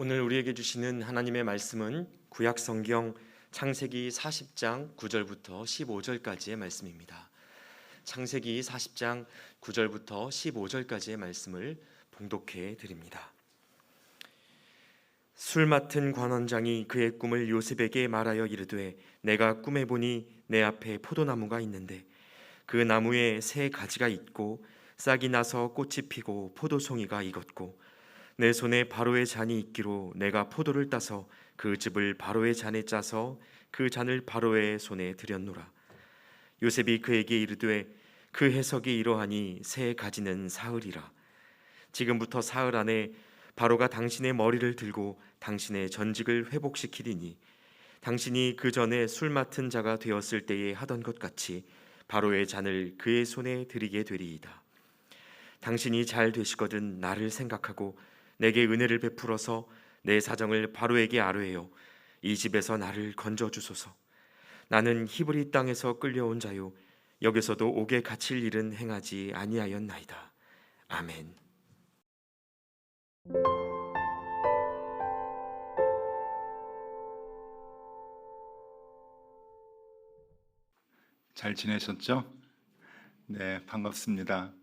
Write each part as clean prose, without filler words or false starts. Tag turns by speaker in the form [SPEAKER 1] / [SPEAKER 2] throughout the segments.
[SPEAKER 1] 오늘 우리에게 주시는 하나님의 말씀은 구약 성경 창세기 40장 9절부터 15절까지의 말씀입니다. 창세기 40장 9절부터 15절까지의 말씀을 봉독해 드립니다. 술 맡은 관원장이 그의 꿈을 요셉에게 말하여 이르되 내가 꿈에 보니 내 앞에 포도나무가 있는데 그 나무에 세 가지가 있고 싹이 나서 꽃이 피고 포도송이가 익었고 내 손에 바로의 잔이 있기로 내가 포도를 따서 그 즙을 바로의 잔에 짜서 그 잔을 바로의 손에 들였노라. 요셉이 그에게 이르되 그 해석이 이러하니 세 가지는 사흘이라. 지금부터 사흘 안에 바로가 당신의 머리를 들고 당신의 전직을 회복시키리니 당신이 그 전에 술 맡은 자가 되었을 때에 하던 것 같이 바로의 잔을 그의 손에 드리게 되리이다. 당신이 잘 되시거든 나를 생각하고 내게 은혜를 베풀어서 내 사정을 바로에게 아뢰어 이 집에서 나를 건져 주소서. 나는 히브리 땅에서 끌려온 자요 여기서도 옥에 갇힐 일은 행하지 아니하였나이다. 아멘.
[SPEAKER 2] 잘 지내셨죠? 네, 반갑습니다.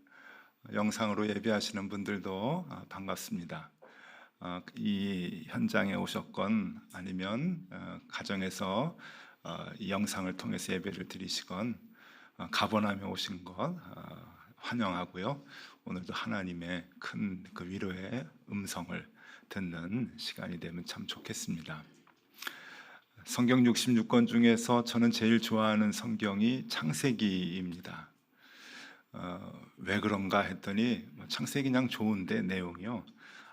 [SPEAKER 2] 영상으로 예배하시는 분들도 반갑습니다. 이 현장에 오셨건 아니면 가정에서 이 영상을 통해서 예배를 드리시건 가번함에 오신 것 환영하고요. 오늘도 하나님의 큰 그 위로의 음성을 듣는 시간이 되면 참 좋겠습니다. 성경 66권 중에서 저는 제일 좋아하는 성경이 창세기입니다. 왜 그런가 했더니 창세기 그냥 좋은데 내용이요.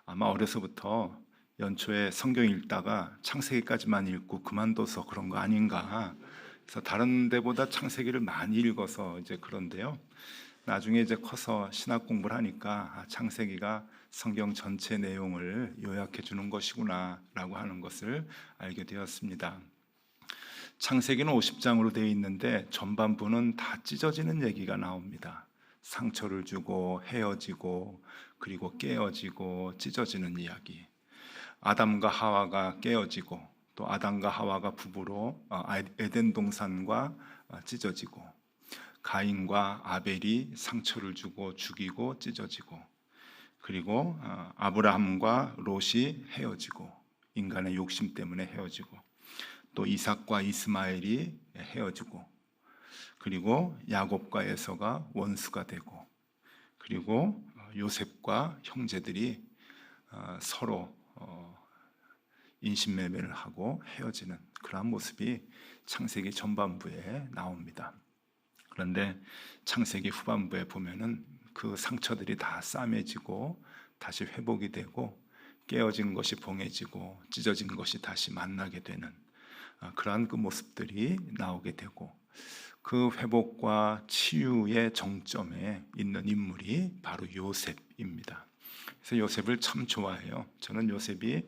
[SPEAKER 2] 아마 어려서부터 연초에 성경 읽다가 창세기까지만 읽고 그만둬서 그런 거 아닌가. 그래서 다른 데보다 창세기를 많이 읽어서 이제 그런데요. 나중에 이제 커서 신학 공부를 하니까 창세기가 성경 전체 내용을 요약해 주는 것이구나라고 하는 것을 알게 되었습니다. 창세기는 50장으로 되어 있는데 전반부는 다 찢어지는 얘기가 나옵니다. 상처를 주고 헤어지고 그리고 깨어지고 찢어지는 이야기. 아담과 하와가 깨어지고 또 아담과 하와가 부부로 에덴 동산과 찢어지고 가인과 아벨이 상처를 주고 죽이고 찢어지고 그리고 아브라함과 롯이 헤어지고 인간의 욕심 때문에 헤어지고 또 이삭과 이스마엘이 헤어지고 그리고 야곱과 에서가 원수가 되고 그리고 요셉과 형제들이 서로 인신매매를 하고 헤어지는 그러한 모습이 창세기 전반부에 나옵니다. 그런데 창세기 후반부에 보면은 그 상처들이 다 싸매지고 다시 회복이 되고 깨어진 것이 봉해지고 찢어진 것이 다시 만나게 되는 그러한 그 모습들이 나오게 되고 그 회복과 치유의 정점에 있는 인물이 바로 요셉입니다. 그래서 요셉을 참 좋아해요. 저는 요셉이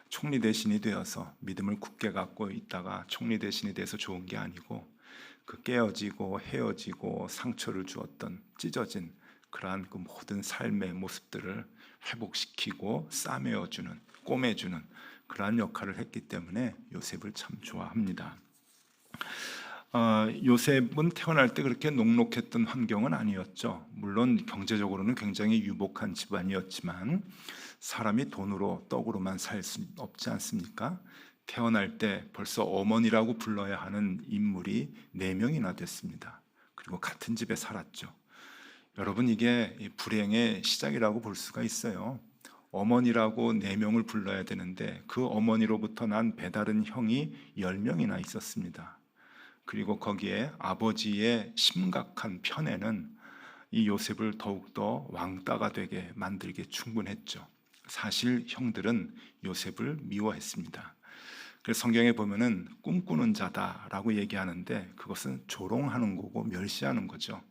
[SPEAKER 2] 총리 대신이 되어서 믿음을 굳게 갖고 있다가 총리 대신이 돼서 좋은 게 아니고 그 깨어지고 헤어지고 상처를 주었던 찢어진 그러한 그 모든 삶의 모습들을 회복시키고 싸매어주는 꼬매주는 그러한 역할을 했기 때문에 요셉을 참 좋아합니다. 요셉은 태어날 때 그렇게 녹록했던 환경은 아니었죠. 물론 경제적으로는 굉장히 유복한 집안이었지만 사람이 돈으로 떡으로만 살 수 없지 않습니까? 태어날 때 벌써 어머니라고 불러야 하는 인물이 4명이나 됐습니다. 그리고 같은 집에 살았죠. 여러분, 이게 불행의 시작이라고 볼 수가 있어요. 어머니라고 4명을 불러야 되는데 그 어머니로부터 난 배다른 형이 10명이나 있었습니다. 그리고 거기에 아버지의 심각한 편애는 이 요셉을 더욱더 왕따가 되게 만들기에 충분했죠. 사실 형들은 요셉을 미워했습니다. 그래서 성경에 보면은 꿈꾸는 자다라고 얘기하는데 그것은 조롱하는 거고 멸시하는 거죠.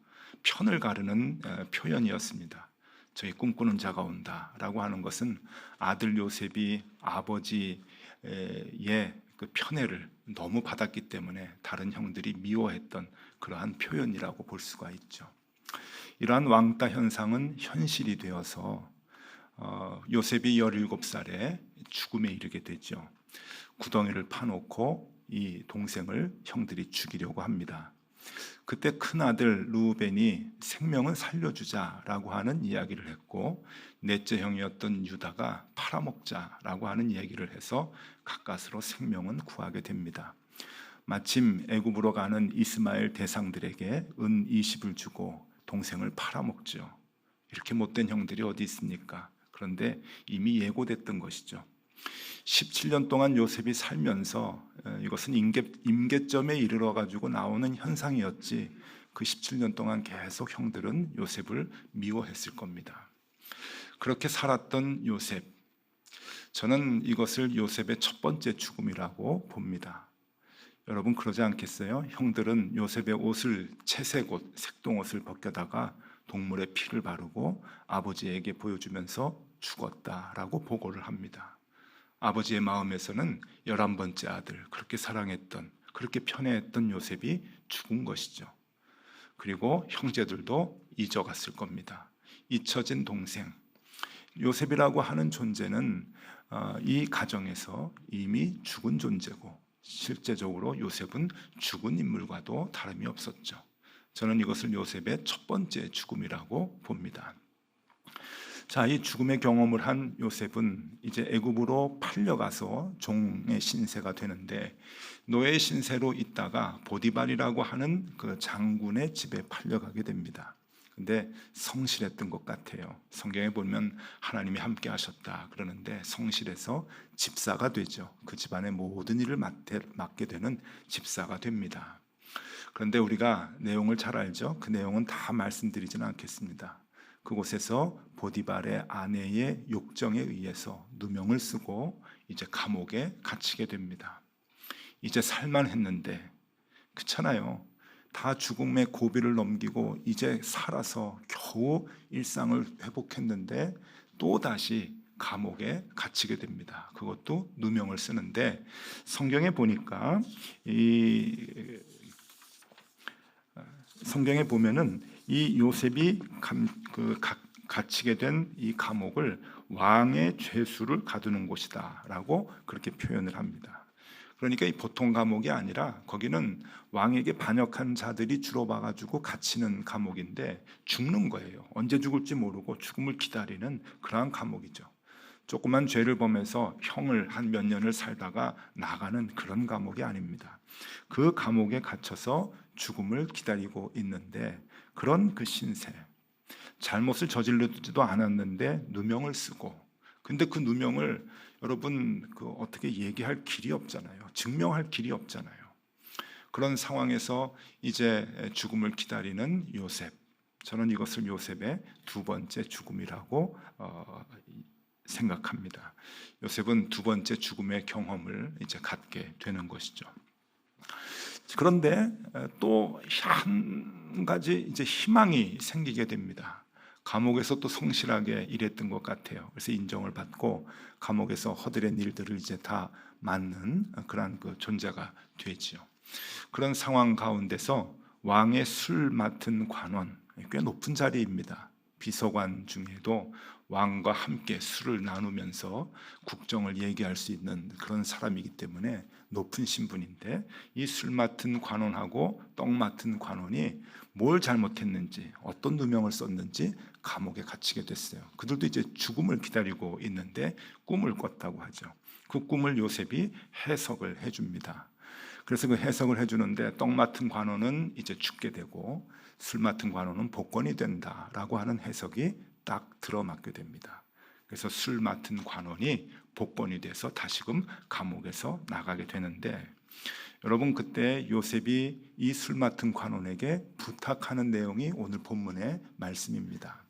[SPEAKER 2] 편을 가르는 표현이었습니다. 저희 꿈꾸는 자가 온다라고 하는 것은 아들 요셉이 아버지의 그 편애를 너무 받았기 때문에 다른 형들이 미워했던 그러한 표현이라고 볼 수가 있죠. 이러한 왕따 현상은 현실이 되어서 요셉이 17살에 죽음에 이르게 되죠. 구덩이를 파놓고 이 동생을 형들이 죽이려고 합니다. 그때 큰 아들 루벤이 생명은 살려주자라고 하는 이야기를 했고, 넷째 형이었던 유다가 팔아먹자라고 하는 이야기를 해서 가까스로 생명은 구하게 됩니다. 마침 애굽으로 가는 이스마엘 대상들에게 은 20을 주고 동생을 팔아먹죠. 이렇게 못된 형들이 어디 있습니까? 그런데 이미 예고됐던 것이죠. 17년 동안 요셉이 살면서 이것은 임계점에 이르러 가지고 나오는 현상이었지, 그 17년 동안 계속 형들은 요셉을 미워했을 겁니다. 그렇게 살았던 요셉, 저는 이것을 요셉의 첫 번째 죽음이라고 봅니다. 여러분 그러지 않겠어요? 형들은 요셉의 옷을 채색 옷, 색동옷을 벗겨다가 동물의 피를 바르고 아버지에게 보여주면서 죽었다라고 보고를 합니다. 아버지의 마음에서는 11번째 아들, 그렇게 사랑했던, 그렇게 편애했던 요셉이 죽은 것이죠. 그리고 형제들도 잊어갔을 겁니다. 잊혀진 동생, 요셉이라고 하는 존재는 이 가정에서 이미 죽은 존재고, 실제적으로 요셉은 죽은 인물과도 다름이 없었죠. 저는 이것을 요셉의 첫 번째 죽음이라고 봅니다. 자, 이 죽음의 경험을 한 요셉은 이제 애굽으로 팔려가서 종의 신세가 되는데, 노예 신세로 있다가 보디발이라고 하는 그 장군의 집에 팔려가게 됩니다. 근데 성실했던 것 같아요. 성경에 보면 하나님이 함께 하셨다 그러는데 성실해서 집사가 되죠. 그 집안의 모든 일을 맡게 되는 집사가 됩니다. 그런데 우리가 내용을 잘 알죠. 그 내용은 다 말씀드리지는 않겠습니다. 그곳에서 보디발의 아내의 욕정에 의해서 누명을 쓰고 이제 감옥에 갇히게 됩니다. 이제 살만했는데, 그렇잖아요. 다 죽음의 고비를 넘기고 이제 살아서 겨우 일상을 회복했는데 또 다시 감옥에 갇히게 됩니다. 그것도 누명을 쓰는데, 성경에 보니까 성경에 보면은 이 요셉이 갇히게 된 이 감옥을 왕의 죄수를 가두는 곳이다라고 그렇게 표현을 합니다. 그러니까 이 보통 감옥이 아니라 거기는 왕에게 반역한 자들이 주로 봐가지고 갇히는 감옥인데 죽는 거예요. 언제 죽을지 모르고 죽음을 기다리는 그러한 감옥이죠. 조그만 죄를 범해서 형을 한 몇 년을 살다가 나가는 그런 감옥이 아닙니다. 그 감옥에 갇혀서 죽음을 기다리고 있는데, 그런 그 신세, 잘못을 저지르지도 않았는데 누명을 쓰고, 근데 그 누명을 여러분 어떻게 얘기할 길이 없잖아요. 증명할 길이 없잖아요. 그런 상황에서 이제 죽음을 기다리는 요셉, 저는 이것을 요셉의 두 번째 죽음이라고 생각합니다. 요셉은 두 번째 죽음의 경험을 이제 갖게 되는 것이죠. 그런데 또 한 가지 이제 희망이 생기게 됩니다. 감옥에서 또 성실하게 일했던 것 같아요. 그래서 인정을 받고 감옥에서 허드렛 일들을 이제 다 맡는 그런 그 존재가 되지요. 그런 상황 가운데서 왕의 술 맡은 관원, 꽤 높은 자리입니다. 비서관 중에도 왕과 함께 술을 나누면서 국정을 얘기할 수 있는 그런 사람이기 때문에 높은 신분인데, 이 술 맡은 관원하고 떡 맡은 관원이 뭘 잘못했는지, 어떤 누명을 썼는지 감옥에 갇히게 됐어요. 그들도 이제 죽음을 기다리고 있는데 꿈을 꿨다고 하죠. 그 꿈을 요셉이 해석을 해줍니다. 그래서 그 해석을 해주는데, 떡 맡은 관원은 이제 죽게 되고 술 맡은 관원은 복권이 된다라고 하는 해석이 딱 들어맞게 됩니다. 그래서 술 맡은 관원이 복권이 돼서 다시금 감옥에서 나가게 되는데, 여러분 그때 요셉이 이 술 맡은 관원에게 부탁하는 내용이 오늘 본문의 말씀입니다.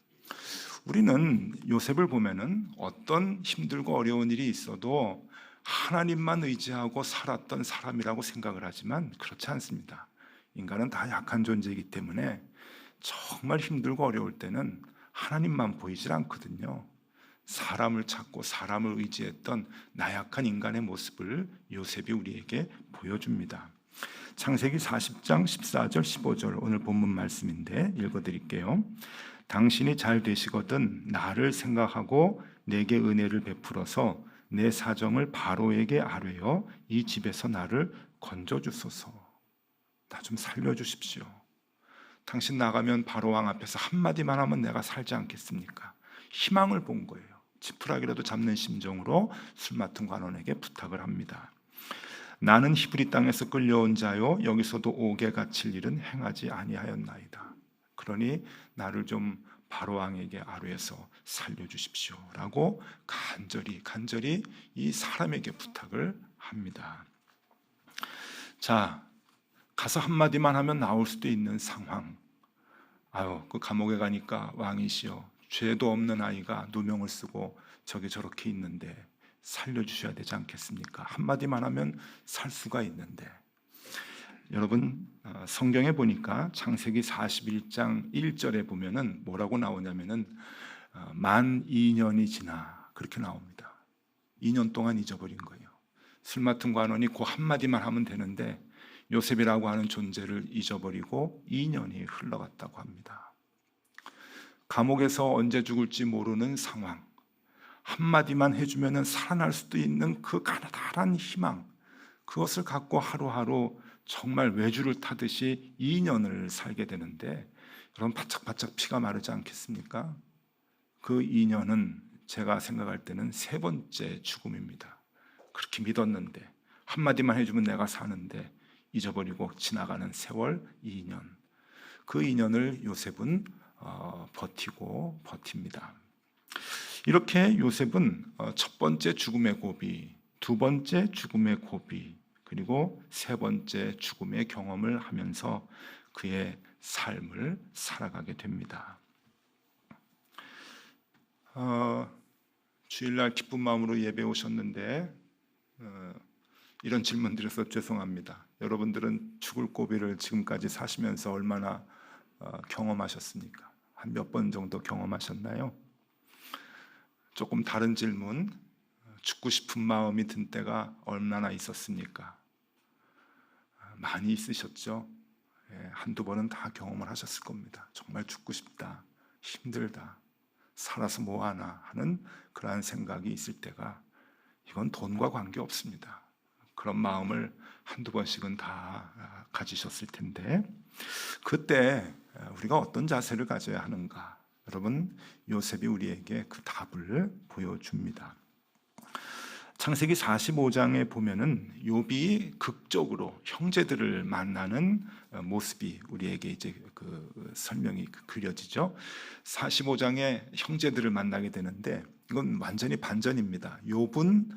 [SPEAKER 2] 우리는 요셉을 보면은 어떤 힘들고 어려운 일이 있어도 하나님만 의지하고 살았던 사람이라고 생각을 하지만 그렇지 않습니다. 인간은 다 약한 존재이기 때문에 정말 힘들고 어려울 때는 하나님만 보이질 않거든요. 사람을 찾고 사람을 의지했던 나약한 인간의 모습을 요셉이 우리에게 보여줍니다. 창세기 40장 14절 15절 오늘 본문 말씀인데 읽어드릴게요. 당신이 잘 되시거든 나를 생각하고 내게 은혜를 베풀어서 내 사정을 바로에게 아뢰어 이 집에서 나를 건져주소서. 나 좀 살려주십시오. 당신 나가면 바로 왕 앞에서 한마디만 하면 내가 살지 않겠습니까? 희망을 본 거예요. 지푸라기라도 잡는 심정으로 술 맡은 관원에게 부탁을 합니다. 나는 히브리 땅에서 끌려온 자요 여기서도 옥에 갇힐 일은 행하지 아니하였나이다. 그러니 나를 좀 바로 왕에게 아뢰어서 살려주십시오라고 간절히 이 사람에게 부탁을 합니다. 자, 가서 한마디만 하면 나올 수도 있는 상황. 그 감옥에 가니까 왕이시여, 죄도 없는 아이가 누명을 쓰고 저게 저렇게 있는데 살려주셔야 되지 않겠습니까? 한마디만 하면 살 수가 있는데. 여러분, 성경에 보니까 창세기 41장 1절에 보면은 뭐라고 나오냐면은 만 2년이 지나 그렇게 나옵니다. 2년 동안 잊어버린 거예요. 술 맡은 관원이 그 한마디만 하면 되는데 요셉이라고 하는 존재를 잊어버리고 2년이 흘러갔다고 합니다. 감옥에서 언제 죽을지 모르는 상황, 한마디만 해주면 살아날 수도 있는 그 가나다란 희망, 그것을 갖고 하루하루 정말 외주를 타듯이 2년을 살게 되는데, 여러분 바짝바짝 피가 마르지 않겠습니까? 그 2년은 제가 생각할 때는 세 번째 죽음입니다. 그렇게 믿었는데 한마디만 해주면 내가 사는데 잊어버리고 지나가는 세월 2년. 그 2년을 요셉은 버티고 버팁니다. 이렇게 요셉은 첫 번째 죽음의 고비, 두 번째 죽음의 고비, 그리고 세 번째 죽음의 경험을 하면서 그의 삶을 살아가게 됩니다. 주일날 기쁜 마음으로 예배 오셨는데 이런 질문 드려서 죄송합니다. 여러분들은 죽을 고비를 지금까지 사시면서 얼마나 경험하셨습니까? 한 몇 번 정도 경험하셨나요? 조금 다른 질문, 죽고 싶은 마음이 든 때가 얼마나 있었습니까? 많이 있으셨죠? 한두 번은 다 경험을 하셨을 겁니다. 정말 죽고 싶다, 힘들다, 살아서 뭐하나 하는 그러한 생각이 있을 때가, 이건 돈과 관계없습니다. 그런 마음을 한두 번씩은 다 가지셨을 텐데, 그때 우리가 어떤 자세를 가져야 하는가? 여러분, 요셉이 우리에게 그 답을 보여줍니다. 창세기 45장에 보면은 욥이 극적으로 형제들을 만나는 모습이 우리에게 이제 그 설명이 그려지죠. 45장에 형제들을 만나게 되는데 이건 완전히 반전입니다. 욥은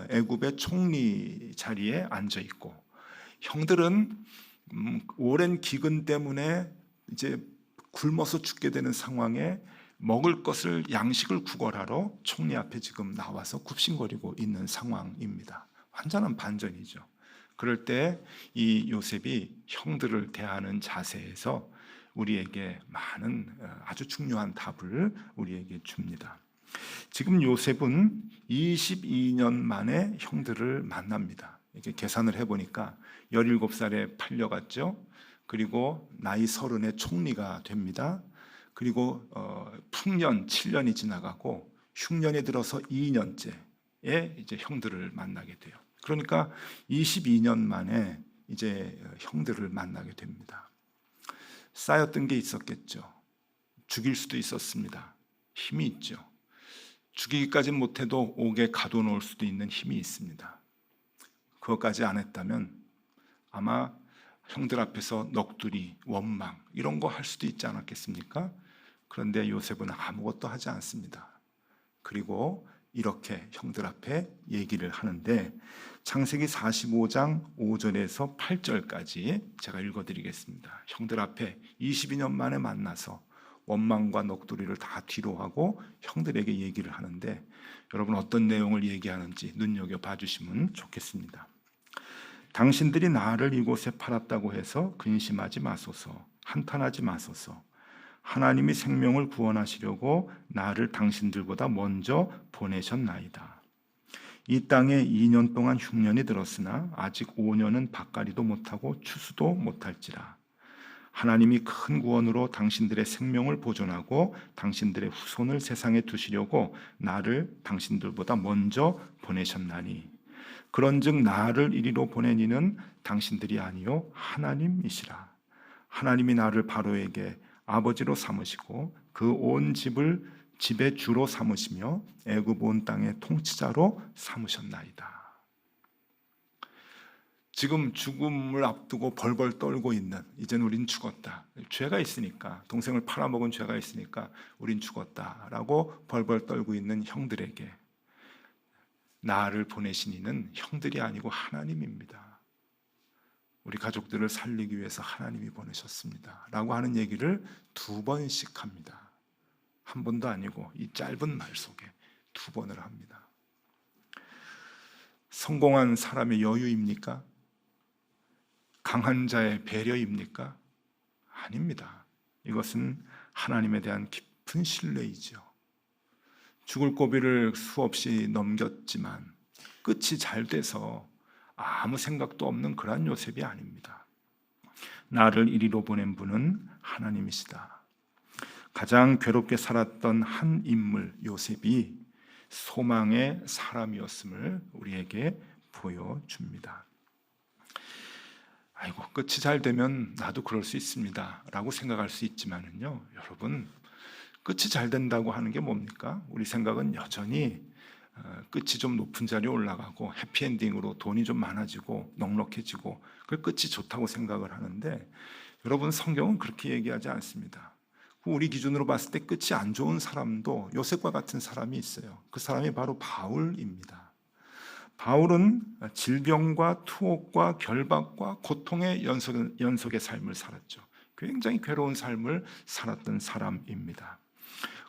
[SPEAKER 2] 애굽의 총리 자리에 앉아 있고, 형들은 오랜 기근 때문에 이제 굶어서 죽게 되는 상황에 먹을 것을, 양식을 구걸하러 총리 앞에 지금 나와서 굽신거리고 있는 상황입니다. 완전한 반전이죠. 그럴 때 이 요셉이 형들을 대하는 자세에서 우리에게 많은 아주 중요한 답을 우리에게 줍니다. 지금 요셉은 22년 만에 형들을 만납니다. 이렇게 계산을 해보니까 17살에 팔려갔죠. 그리고 나이 30에 총리가 됩니다. 그리고 풍년 7년이 지나가고 흉년에 들어서 2년째에 이제 형들을 만나게 돼요. 그러니까 22년 만에 이제 형들을 만나게 됩니다. 쌓였던 게 있었겠죠. 죽일 수도 있었습니다. 힘이 있죠. 죽이기까지 못해도 옥에 가둬놓을 수도 있는 힘이 있습니다. 그것까지 안 했다면 아마 형들 앞에서 넋두리, 원망 이런 거 할 수도 있지 않았겠습니까? 그런데 요셉은 아무것도 하지 않습니다. 그리고 이렇게 형들 앞에 얘기를 하는데, 창세기 45장 5절에서 8절까지 제가 읽어드리겠습니다. 형들 앞에 22년 만에 만나서 원망과 넋두리를 다 뒤로하고 형들에게 얘기를 하는데, 여러분 어떤 내용을 얘기하는지 눈여겨봐 주시면 좋겠습니다. 당신들이 나를 이곳에 팔았다고 해서 근심하지 마소서, 한탄하지 마소서. 하나님이 생명을 구원하시려고 나를 당신들보다 먼저 보내셨나이다. 이 땅에 2년 동안 흉년이 들었으나 아직 5년은 밭갈이도 못하고 추수도 못할지라. 하나님이 큰 구원으로 당신들의 생명을 보존하고 당신들의 후손을 세상에 두시려고 나를 당신들보다 먼저 보내셨나니 그런즉 나를 이리로 보낸 이는 당신들이 아니요 하나님이시라. 하나님이 나를 바로에게 아버지로 삼으시고 그 온 집의 주로 삼으시며 애굽 온 땅의 통치자로 삼으셨나이다. 지금 죽음을 앞두고 벌벌 떨고 있는, 이젠 우린 죽었다, 죄가 있으니까, 동생을 팔아먹은 죄가 있으니까 우린 죽었다라고 벌벌 떨고 있는 형들에게 나를 보내신 이는 형들이 아니고 하나님입니다. 우리 가족들을 살리기 위해서 하나님이 보내셨습니다 라고 하는 얘기를 2번씩 합니다. 한 번도 아니고 이 짧은 말 속에 2번을 합니다. 성공한 사람의 여유입니까? 강한 자의 배려입니까? 아닙니다. 이것은 하나님에 대한 깊은 신뢰이죠. 죽을 고비를 수없이 넘겼지만 끝이 잘 돼서 아무 생각도 없는 그러한 요셉이 아닙니다. 나를 이리로 보낸 분은 하나님이시다. 가장 괴롭게 살았던 한 인물 요셉이 소망의 사람이었음을 우리에게 보여줍니다. 아이고, 끝이 잘 되면 나도 그럴 수 있습니다 라고 생각할 수 있지만은요, 여러분, 끝이 잘 된다고 하는 게 뭡니까? 우리 생각은 여전히 끝이 좀 높은 자리에 올라가고 해피엔딩으로 돈이 좀 많아지고 넉넉해지고 그 끝이 좋다고 생각을 하는데, 여러분, 성경은 그렇게 얘기하지 않습니다. 우리 기준으로 봤을 때 끝이 안 좋은 사람도 요셉과 같은 사람이 있어요. 그 사람이 바로 바울입니다. 바울은 질병과 투옥과 결박과 고통의 연속의 삶을 살았죠. 굉장히 괴로운 삶을 살았던 사람입니다.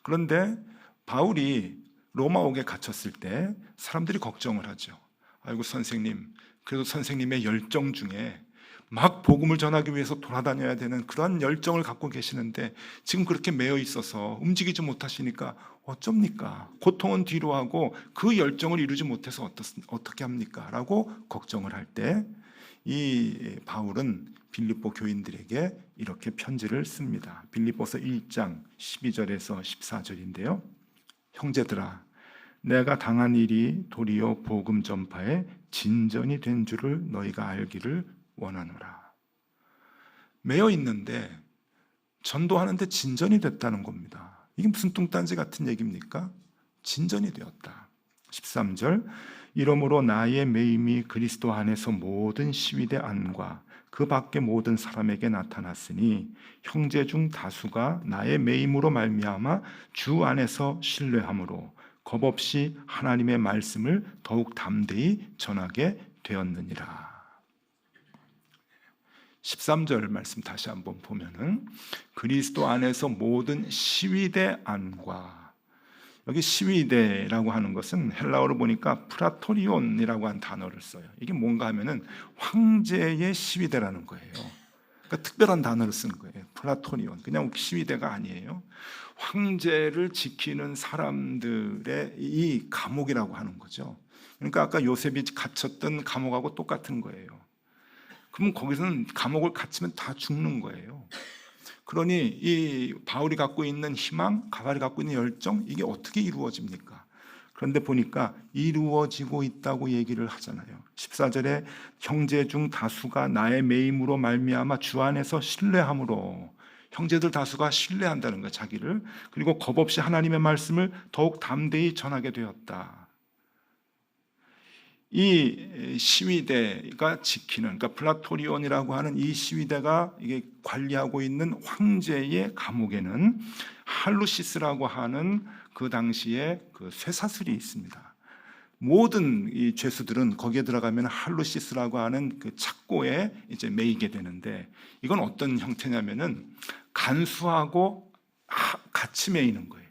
[SPEAKER 2] 그런데 바울이 로마옥에 갇혔을 때 사람들이 걱정을 하죠. 아이고 선생님, 그래도 선생님의 열정 중에 막 복음을 전하기 위해서 돌아다녀야 되는 그러한 열정을 갖고 계시는데 지금 그렇게 매여 있어서 움직이지 못하시니까 어쩝니까? 고통은 뒤로 하고 그 열정을 이루지 못해서 어떻게 합니까? 라고 걱정을 할 때 이 바울은 빌립보 교인들에게 이렇게 편지를 씁니다. 빌립보서 1장 12절에서 14절인데요. 형제들아, 내가 당한 일이 도리어 복음 전파에 진전이 된 줄을 너희가 알기를 원하노라. 매여 있는데 전도하는데 진전이 됐다는 겁니다. 이게 무슨 뚱딴지 같은 얘기입니까? 진전이 되었다. 13절, 이러므로 나의 매임이 그리스도 안에서 모든 시위대 안과 그 밖의 모든 사람에게 나타났으니 형제 중 다수가 나의 매임으로 말미암아 주 안에서 신뢰함으로 겁없이 하나님의 말씀을 더욱 담대히 전하게 되었느니라. 13절 말씀 다시 한번 보면은 그리스도 안에서 모든 시위대 안과, 여기 시위대라고 하는 것은 헬라어로 보니까 프라토리온이라고 한 단어를 써요. 이게 뭔가 하면은 황제의 시위대라는 거예요. 그러니까 특별한 단어를 쓴 거예요. 프라토리온. 그냥 시위대가 아니에요. 황제를 지키는 사람들의 이 감옥이라고 하는 거죠. 그러니까 아까 요셉이 갇혔던 감옥하고 똑같은 거예요. 그럼 거기서는 감옥을 갇히면 다 죽는 거예요. 그러니 이 바울이 갖고 있는 희망, 바울이 갖고 있는 열정, 이게 어떻게 이루어집니까? 그런데 보니까 이루어지고 있다고 얘기를 하잖아요. 14절에 형제 중 다수가 나의 매임으로 말미암아 주 안에서 신뢰함으로, 형제들 다수가 신뢰한다는 거예요, 자기를. 그리고 겁없이 하나님의 말씀을 더욱 담대히 전하게 되었다. 이 시위대가 지키는, 그러니까 플라토리온이라고 하는 이 시위대가 이게 관리하고 있는 황제의 감옥에는 할루시스라고 하는 그 당시에 그 쇠사슬이 있습니다. 모든 이 죄수들은 거기에 들어가면 할루시스라고 하는 그 착고에 이제 매이게 되는데, 이건 어떤 형태냐면은 간수하고 같이 매이는 거예요.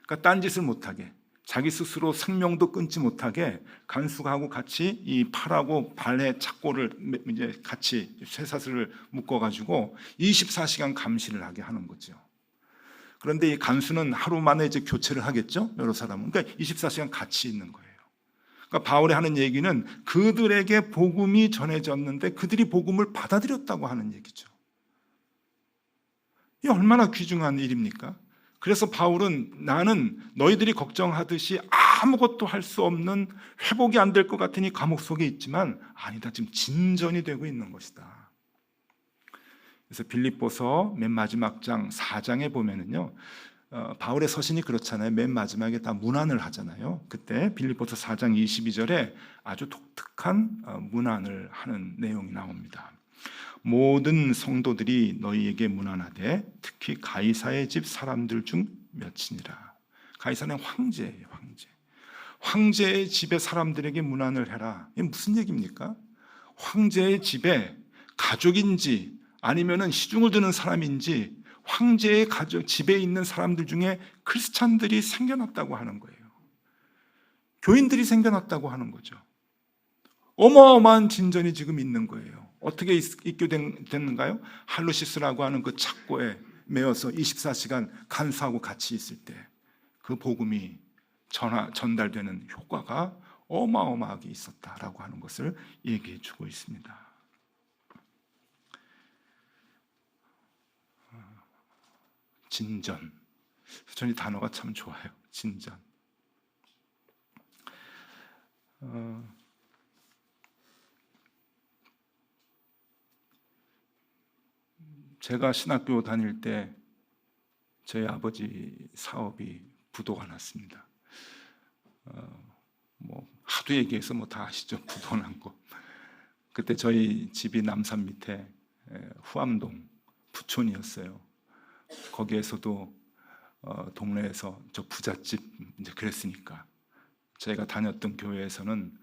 [SPEAKER 2] 그러니까 딴짓을 못하게, 자기 스스로 생명도 끊지 못하게 간수하고 같이 이 팔하고 발의 착고를 이제 같이 쇠사슬을 묶어가지고 24시간 감시를 하게 하는 거죠. 그런데 이 간수는 하루 만에 이제 교체를 하겠죠, 여러 사람은. 그러니까 24시간 같이 있는 거예요. 그러니까 바울이 하는 얘기는 그들에게 복음이 전해졌는데 그들이 복음을 받아들였다고 하는 얘기죠. 이 얼마나 귀중한 일입니까? 그래서 바울은 나는 너희들이 걱정하듯이 아무것도 할 수 없는, 회복이 안 될 것 같으니 감옥 속에 있지만 아니다, 지금 진전이 되고 있는 것이다. 그래서 빌립보서 맨 마지막 장 4장에 보면은요, 바울의 서신이 그렇잖아요. 맨 마지막에 다 문안을 하잖아요. 그때 빌립보서 4장 22절에 아주 독특한 문안을 하는 내용이 나옵니다. 모든 성도들이 너희에게 문안하되 특히 가이사의 집 사람들 중 몇이니라. 가이사는 황제예요, 황제. 황제의 집의 사람들에게 문안을 해라. 이게 무슨 얘기입니까? 황제의 집에 가족인지 아니면은 시중을 드는 사람인지 황제의 가족 집에 있는 사람들 중에 크리스찬들이 생겨났다고 하는 거예요. 교인들이 생겨났다고 하는 거죠. 어마어마한 진전이 지금 있는 거예요. 어떻게 있게 됐는가요? 할루시스라고 하는 그 착고에 매어서 24시간 간수하고 같이 있을 때 그 복음이 전달되는 효과가 어마어마하게 있었다라고 하는 것을 얘기해 주고 있습니다. 진전. 저는 이 단어가 참 좋아요. 진전. 제가 신학교 다닐 때 저희 아버지 사업이 부도가 났습니다. 뭐 하도 얘기해서 뭐 다 아시죠? 부도 난 거. 그때 저희 집이 남산 밑에 후암동 부촌이었어요. 거기에서도 동네에서 저 부잣집 이제 그랬으니까 저희가 다녔던 교회에서는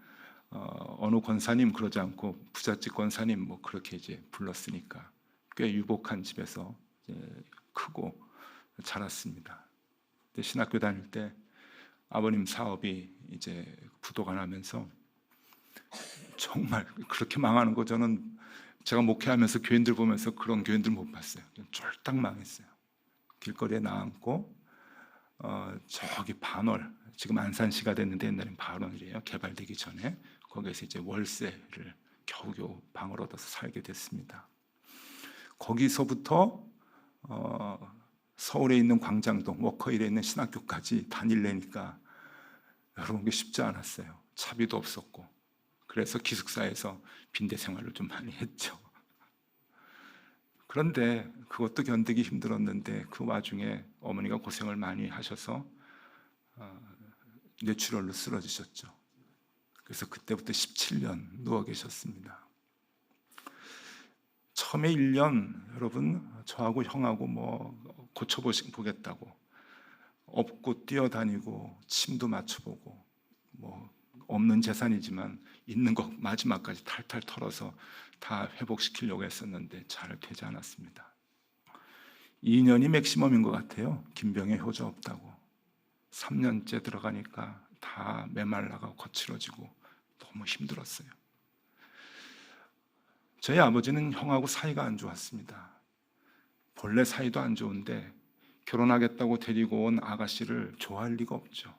[SPEAKER 2] 어느 권사님 그러지 않고 부잣집 권사님 뭐 그렇게 이제 불렀으니까 꽤 유복한 집에서 이제 크고 자랐습니다. 근데 신학교 다닐 때 아버님 사업이 이제 부도가 나면서 정말 그렇게 망하는 거 저는 제가 목회하면서 교인들 보면서 그런 교인들 못 봤어요. 쫄딱 망했어요. 길거리에 나앉고 저기 반월, 지금 안산시가 됐는데 옛날엔 반월이에요. 개발되기 전에 거기에서 이제 월세를 겨우겨우 방을 얻어서 살게 됐습니다. 거기서부터 서울에 있는 광장동, 워커힐에 있는 신학교까지 다닐래니까 여러분 게 쉽지 않았어요. 차비도 없었고. 그래서 기숙사에서 빈대 생활을 좀 많이 했죠. 그런데 그것도 견디기 힘들었는데 그 와중에 어머니가 고생을 많이 하셔서 뇌출혈로 쓰러지셨죠. 그래서 그때부터 17년 누워 계셨습니다. 처음에 1년 여러분 저하고 형하고 뭐 고쳐보겠다고 업고 뛰어다니고 침도 맞춰보고 뭐 없는 재산이지만 있는 거 마지막까지 탈탈 털어서 다 회복시키려고 했었는데 잘 되지 않았습니다. 2년이 맥시멈인 것 같아요. 김병에 효자 없다고. 3년째 들어가니까 다 메말라가 거칠어지고 너무 힘들었어요. 저희 아버지는 형하고 사이가 안 좋았습니다. 본래 사이도 안 좋은데 결혼하겠다고 데리고 온 아가씨를 좋아할 리가 없죠.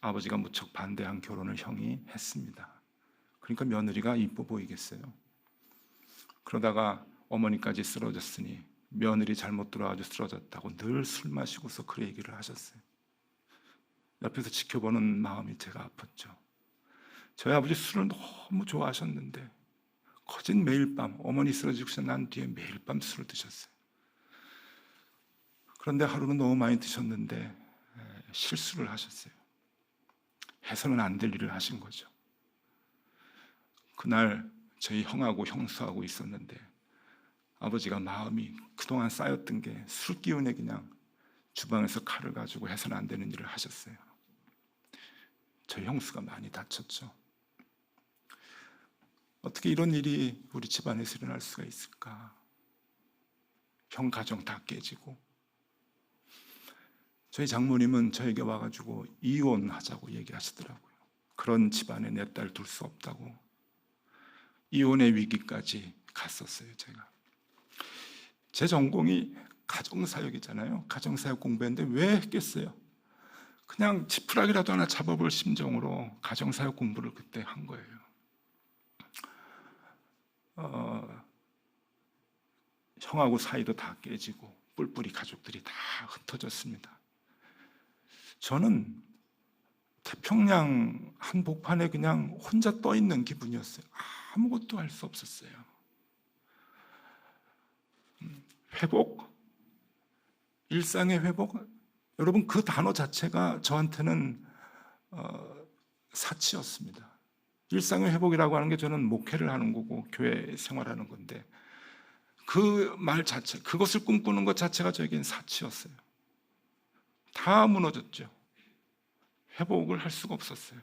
[SPEAKER 2] 아버지가 무척 반대한 결혼을 형이 했습니다. 그러니까 며느리가 이뻐 보이겠어요. 그러다가 어머니까지 쓰러졌으니 며느리 잘못 들어가지고 쓰러졌다고 늘 술 마시고서 그 얘기를 하셨어요. 옆에서 지켜보는 마음이 제가 아팠죠. 저희 아버지 술을 너무 좋아하셨는데 거진 매일 밤 어머니 쓰러지고 난 뒤에 매일 밤 술을 드셨어요. 그런데 하루는 너무 많이 드셨는데 실수를 하셨어요. 해서는 안 될 일을 하신 거죠. 그날 저희 형하고 형수하고 있었는데 아버지가 마음이 그동안 쌓였던 게 술 기운에 그냥 주방에서 칼을 가지고 해서는 안 되는 일을 하셨어요. 저희 형수가 많이 다쳤죠. 어떻게 이런 일이 우리 집안에서 일어날 수가 있을까? 형 가정 다 깨지고 저희 장모님은 저에게 와가지고 이혼하자고 얘기하시더라고요. 그런 집안에 내 딸 둘 수 없다고. 이혼의 위기까지 갔었어요. 제가 제 전공이 가정사역이잖아요. 가정사역 공부했는데 왜 했겠어요? 그냥 지푸라기라도 하나 잡아볼 심정으로 가정사역 공부를 그때 한 거예요. 형하고 사이도 다 깨지고 뿔뿔이 가족들이 다 흩어졌습니다. 저는 태평양 한복판에 그냥 혼자 떠 있는 기분이었어요. 아무것도 할 수 없었어요. 회복, 일상의 회복. 여러분, 그 단어 자체가 저한테는 사치였습니다. 일상의 회복이라고 하는 게 저는 목회를 하는 거고 교회 생활하는 건데, 그 말 자체, 그것을 꿈꾸는 것 자체가 저에겐 사치였어요. 다 무너졌죠. 회복을 할 수가 없었어요.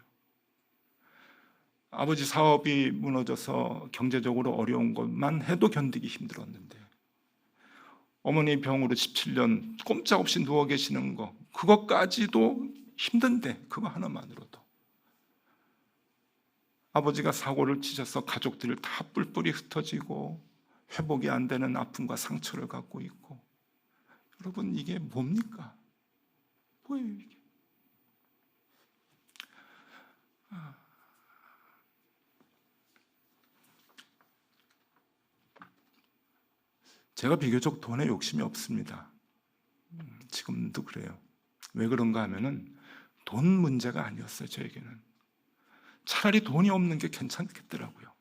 [SPEAKER 2] 아버지 사업이 무너져서 경제적으로 어려운 것만 해도 견디기 힘들었는데, 어머니 병으로 17년 꼼짝없이 누워 계시는 거, 그것까지도 힘든데, 그거 하나만으로도. 아버지가 사고를 치셔서 가족들 다 뿔뿔이 흩어지고 회복이 안 되는 아픔과 상처를 갖고 있고, 여러분, 이게 뭡니까? 뭐예요 이게? 제가 비교적 돈에 욕심이 없습니다. 지금도 그래요. 왜 그런가 하면은 돈 문제가 아니었어요. 저에게는 차라리 돈이 없는 게 괜찮겠더라고요.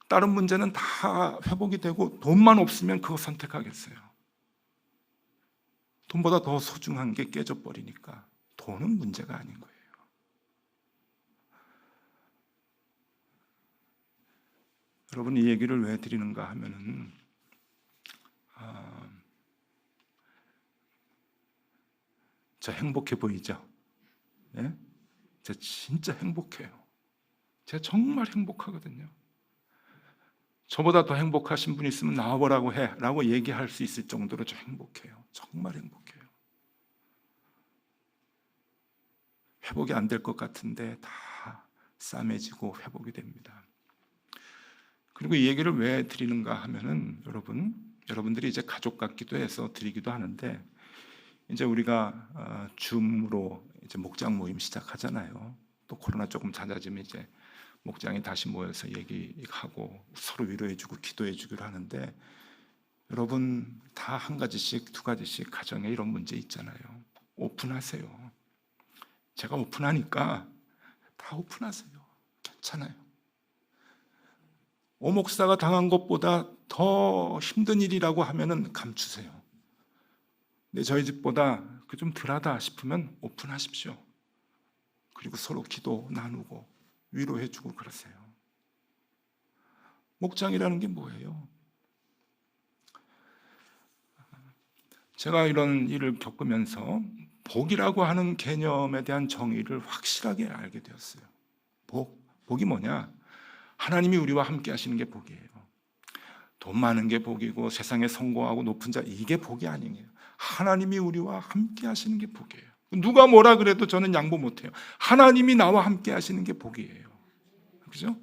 [SPEAKER 2] 다른 문제는 다 회복이 되고 돈만 없으면 그거 선택하겠어요. 돈보다 더 소중한 게 깨져버리니까 돈은 문제가 아닌 거예요. 여러분, 이 얘기를 왜 드리는가 하면은 저 행복해 보이죠? 예? 제가 진짜 행복해요. 제가 정말 행복하거든요. 저보다 더 행복하신 분 있으면 나와보라고 해 라고 얘기할 수 있을 정도로 저 행복해요. 정말 행복해요. 회복이 안 될 것 같은데 다 싸매지고 회복이 됩니다. 그리고 이 얘기를 왜 드리는가 하면은 여러분들이 이제 가족 같기도 해서 드리기도 하는데, 이제 우리가 줌으로 이제 목장 모임 시작하잖아요. 또 코로나 조금 잦아지면 이제 목장이 다시 모여서 얘기하고 서로 위로해주고 기도해주기로 하는데, 여러분 다 한 가지씩 두 가지씩 가정에 이런 문제 있잖아요. 오픈하세요. 제가 오픈하니까 다 오픈하세요. 괜찮아요. 오 목사가 당한 것보다 더 힘든 일이라고 하면은 감추세요. 근데 저희 집보다 그 좀 덜하다 싶으면 오픈하십시오. 그리고 서로 기도 나누고 위로해주고 그러세요. 목장이라는 게 뭐예요? 제가 이런 일을 겪으면서 복이라고 하는 개념에 대한 정의를 확실하게 알게 되었어요. 복이 뭐냐? 하나님이 우리와 함께 하시는 게 복이에요. 돈 많은 게 복이고 세상에 성공하고 높은 자, 이게 복이 아니에요. 하나님이 우리와 함께 하시는 게 복이에요. 누가 뭐라 그래도 저는 양보 못해요. 하나님이 나와 함께 하시는 게 복이에요. 그죠?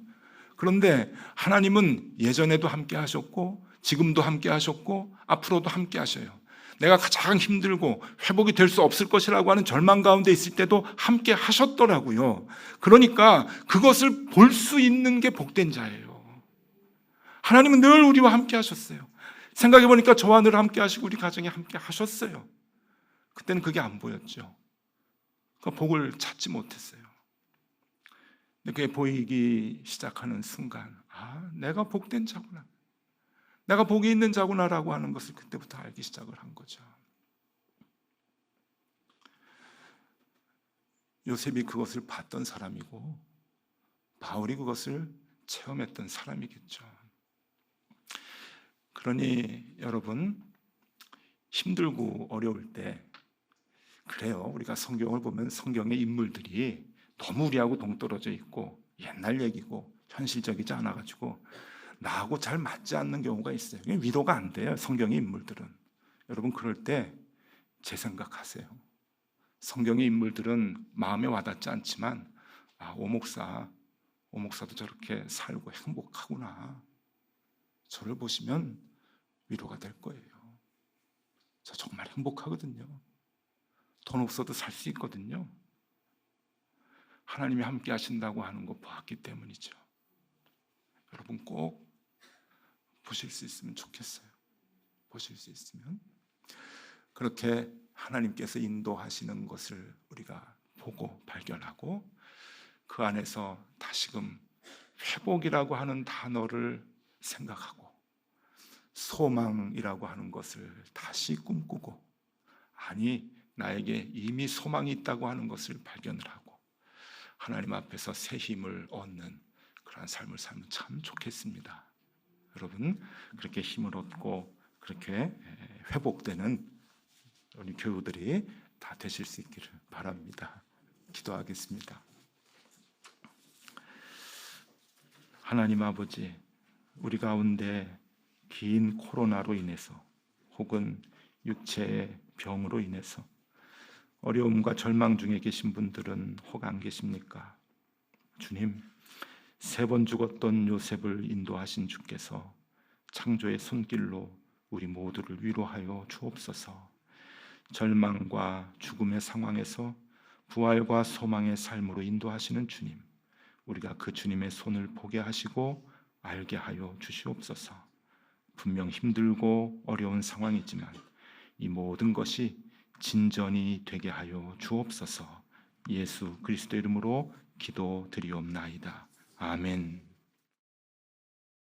[SPEAKER 2] 그런데 하나님은 예전에도 함께 하셨고 지금도 함께 하셨고 앞으로도 함께 하셔요. 내가 가장 힘들고 회복이 될 수 없을 것이라고 하는 절망 가운데 있을 때도 함께 하셨더라고요. 그러니까 그것을 볼 수 있는 게 복된 자예요. 하나님은 늘 우리와 함께 하셨어요. 생각해 보니까 저와 늘 함께 하시고 우리 가정에 함께 하셨어요. 그때는 그게 안 보였죠. 그 복을 찾지 못했어요. 근데 그게 보이기 시작하는 순간, 내가 복된 자구나, 내가 복이 있는 자구나라고 하는 것을 그때부터 알기 시작을 한 거죠. 요셉이 그것을 봤던 사람이고 바울이 그것을 체험했던 사람이겠죠. 그러니 여러분, 힘들고 어려울 때, 그래요, 우리가 성경을 보면 성경의 인물들이 너무 우리하고 동떨어져 있고 옛날 얘기고 현실적이지 않아가지고 나하고 잘 맞지 않는 경우가 있어요. 위로가 안 돼요, 성경의 인물들은. 여러분, 그럴 때 제 생각하세요. 성경의 인물들은 마음에 와닿지 않지만 오 목사도 저렇게 살고 행복하구나, 저를 보시면 위로가 될 거예요. 저 정말 행복하거든요. 돈 없어도 살 수 있거든요. 하나님이 함께 하신다고 하는 거 봤기 때문이죠. 여러분 꼭 보실 수 있으면 좋겠어요. 보실 수 있으면. 그렇게 하나님께서 인도하시는 것을 우리가 보고 발견하고 그 안에서 다시금 회복이라고 하는 단어를 생각하고 소망이라고 하는 것을 다시 꿈꾸고, 아니 나에게 이미 소망이 있다고 하는 것을 발견을 하고 하나님 앞에서 새 힘을 얻는 그러한 삶을 살면 참 좋겠습니다. 여러분, 그렇게 힘을 얻고 그렇게 회복되는 우리 교우들이 다 되실 수 있기를 바랍니다. 기도하겠습니다. 하나님 아버지, 우리 가운데 긴 코로나로 인해서 혹은 육체의 병으로 인해서 어려움과 절망 중에 계신 분들은 혹 안 계십니까? 주님, 3번 죽었던 요셉을 인도하신 주께서 창조의 손길로 우리 모두를 위로하여 주옵소서. 절망과 죽음의 상황에서 부활과 소망의 삶으로 인도하시는 주님, 우리가 그 주님의 손을 보게 하시고 알게 하여 주시옵소서. 분명 힘들고 어려운 상황이지만 이 모든 것이 진전이 되게 하여 주옵소서. 예수 그리스도 이름으로 기도드리옵나이다. 아멘.